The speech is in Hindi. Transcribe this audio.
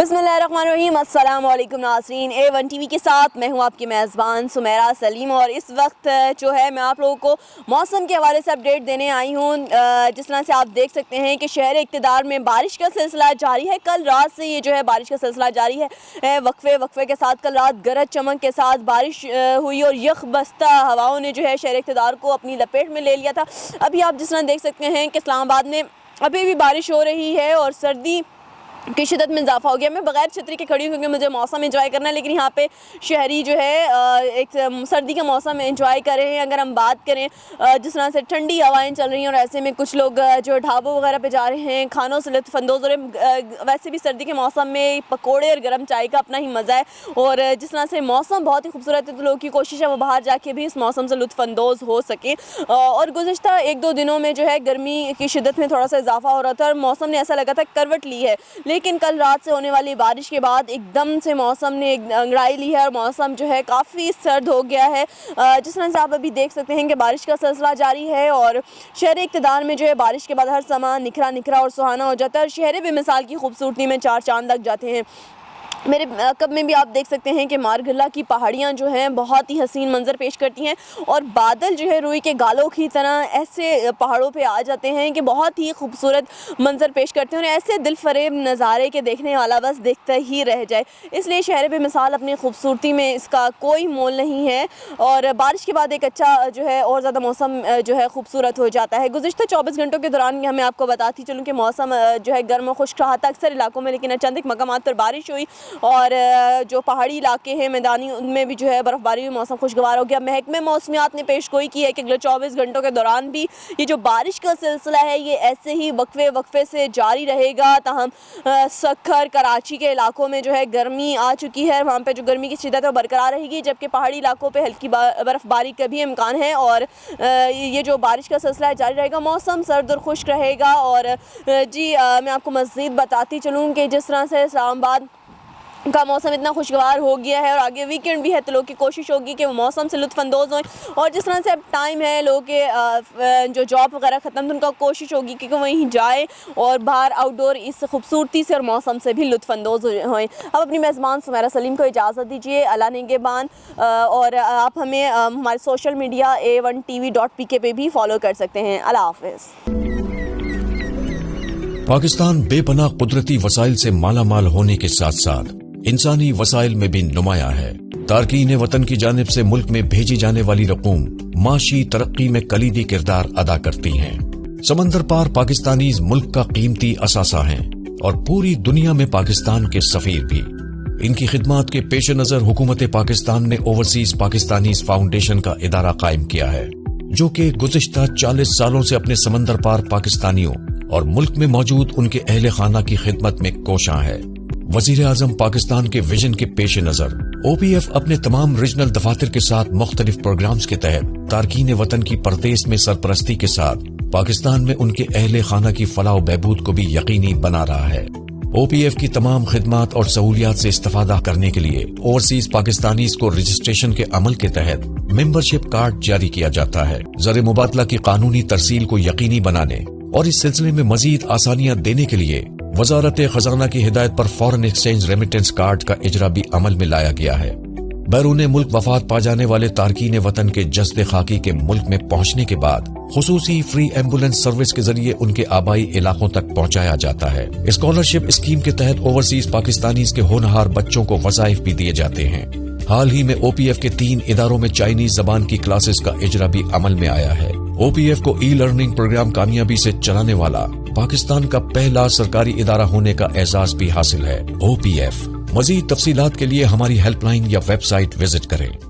बिस्मिल्लाहिर्रहमानिर्रहीम। अस्सलाम वालेकुम नाज़रीन, A1 TV के साथ मैं हूं आपकी मेज़बान सुमेरा सलीम और इस वक्त जो है मैं आप लोगों को मौसम के हवाले से अपडेट देने आई हूं। जिस तरह से आप देख सकते हैं कि शहर इक़्तिदार में बारिश का सिलसिला जारी है। कल रात से ये जो है बारिश का सिलसिला जारी है। वक्फे के साथ कल रात गरज चमक के साथ बारिश हुई और यख बस्ता हवाओं ने जो है शहर इक़्तिदार को अपनी लपेट में ले लिया था। अभी आप जिस तरह देख सकते हैं कि इस्लामाबाद में अभी भी बारिश हो रही है और सर्दी की शिद्दत में इजाफा हो गया। मैं बगैर छतरी के खड़ी हूँ क्योंकि मुझे मौसम एंजॉय करना है, लेकिन यहाँ पे शहरी जो है एक सर्दी का मौसम एंजॉय कर रहे हैं। अगर हम बात करें जिस तरह से ठंडी हवाएं चल रही हैं और ऐसे में कुछ लोग जो ढाबों वगैरह पे जा रहे हैं, खानों से लुत्फ़अंदोज़ हो रहे हैं। वैसे भी सर्दी के मौसम में पकौड़े और गर्म चाय का अपना ही मज़ा है और जिस तरह से मौसम बहुत ही खूबसूरत है तो लोगों की कोशिश है वो बाहर जाके भी इस मौसम से लुत्फ़अंदोज़ हो सके। और गुज़िश्ता 1-2 दिनों में जो है गर्मी की शिद्दत में थोड़ा सा इजाफा हो रहा था और मौसम ने ऐसा लगा था करवट ली है, लेकिन कल रात से होने वाली बारिश के बाद एकदम से मौसम ने अंगड़ाई ली है और मौसम जो है काफ़ी सर्द हो गया है। जिस तरह से आप अभी देख सकते हैं कि बारिश का सिलसिला जारी है और शहर इक़्तिदार में जो है बारिश के बाद हर समा निखरा और सुहाना हो जाता है और शहर बेमिसाल की खूबसूरती में 4 चांद लग जाते हैं। मेरे कब में भी आप देख सकते हैं कि मारगल्ला की पहाड़ियाँ जो हैं बहुत ही हसीन मंजर पेश करती हैं और बादल जो है रुई के गालों की तरह ऐसे पहाड़ों पे आ जाते हैं कि बहुत ही खूबसूरत मंजर पेश करते हैं और ऐसे दिलफरेब नज़ारे के देखने वाला बस देखता ही रह जाए। इसलिए शहर बेमिसाल अपनी खूबसूरती में इसका कोई मोल नहीं है और बारिश के बाद एक अच्छा जो है और ज़्यादा मौसम जो है खूबसूरत हो जाता है। गुज़िश्ता 24 घंटों के दौरान मैं आपको बताती चलूँ कि मौसम जो है गर्म और खुश्क रहा था अक्सर इलाकों में, लेकिन चंद एक मकामात पर बारिश हुई और जो पहाड़ी इलाके हैं मैदानी उनमें भी जो है बर्फ़बारी हुई, मौसम खुशगवार हो गया। महकमे मौसमियात ने पेशगोई की है कि अगले 24 घंटों के दौरान भी ये जो बारिश का सिलसिला है ये ऐसे ही वक्फे से जारी रहेगा। ताहम सक्खर कराची के इलाकों में जो है गर्मी आ चुकी है, वहाँ पे जो गर्मी की शिद्दत है बरकरार रहेगी, जबकि पहाड़ी इलाकों पे हल्की बर्फ़बारी का भी इम्कान है और ये जो बारिश का सिलसिला जारी रहेगा। मौसम सर्द और खुश्क रहेगा और मैं आपको मज़ीद बताती चलूँ कि जिस तरह से इस्लामाबाद का मौसम इतना खुशगवार हो गया है और आगे वीकेंड भी है तो लोग की कोशिश होगी कि वो मौसम से लुत्फ़अंदोज़ हों और जिस तरह से अब टाइम है लोगों के जो जॉब वगैरह ख़त्म तो उनका कोशिश होगी कि वहीं जाए और बाहर आउटडोर इस खूबसूरती से और मौसम से भी लुत्फ़अंदोज़ हों। अब अपनी मेज़बान सुमेरा सलीम को इजाज़त दीजिए। अल्लाह निगहबान। और आप हमें हमारे सोशल मीडिया A1TV.pk पे भी फॉलो कर सकते हैं। अल्लाह हाफ़िज़। पाकिस्तान बेपनाह कुदरती वसाइल से मालामाल होने के साथ साथ इंसानी वसाइल में भी नुमाया है। तारकीन वतन की जानिब से मुल्क में भेजी जाने वाली रकूम माशी तरक्की में कलीदी किरदार अदा करती हैं। समंदर पार पाकिस्तानीज मुल्क का कीमती असासा हैं और पूरी दुनिया में पाकिस्तान के सफीर भी। इनकी खिदमात के पेश नजर हुकूमत पाकिस्तान ने ओवरसीज पाकिस्तानीज फाउंडेशन का इदारा कायम किया है, जो कि गुज़िश्ता 40 सालों से अपने समंदर पार पाकिस्तानियों और मुल्क में मौजूद उनके अहले खाना की खिदमत में कोशां है। वजीर आजम पाकिस्तान के विजन के पेश नजर OPF अपने तमाम रीजनल दफातर के साथ मुख्तलिफ प्रोग्राम्स के तहत तारकीन वतन की परदेश में सरपरस्ती के साथ पाकिस्तान में उनके अहले खाना की फलाह बहबूद को भी यकीनी बना रहा है। OPF की तमाम खिदमात और सहूलियात से इस्तेफादा करने के लिए ओवरसीज पाकिस्तानीज को रजिस्ट्रेशन के अमल के तहत मेंबरशिप कार्ड जारी किया जाता है। ज़र मुबादला की कानूनी तरसील को यकीनी बनाने और इस सिलसिले में मजीद आसानियां देने के लिए वजारत खजाना की हिदायत पर फॉरेन एक्सचेंज रेमिटेंस कार्ड का इजरा भी अमल में लाया गया है। बैरून मुल्क वफात पा जाने वाले तारकीन वतन के जस्द खाकी के मुल्क में पहुंचने के बाद खुसूसी फ्री एम्बुलेंस सर्विस के जरिए उनके आबाई इलाकों तक पहुंचाया जाता है। स्कॉलरशिप स्कीम के तहत ओवरसीज पाकिस्तानीज के होनहार बच्चों को वज़ाइफ भी दिए जाते हैं। हाल ही में OPF के 3 इदारों में चाइनीज जबान की क्लासेस का इजरा भी अमल में आया है। OPF को ई-लर्निंग प्रोग्राम कामयाबी से चलाने वाला पाकिस्तान का पहला सरकारी इदारा होने का एजाज भी हासिल है। OPF। मजीद तफसीलात के लिए हमारी हेल्पलाइन या वेबसाइट विजिट करें।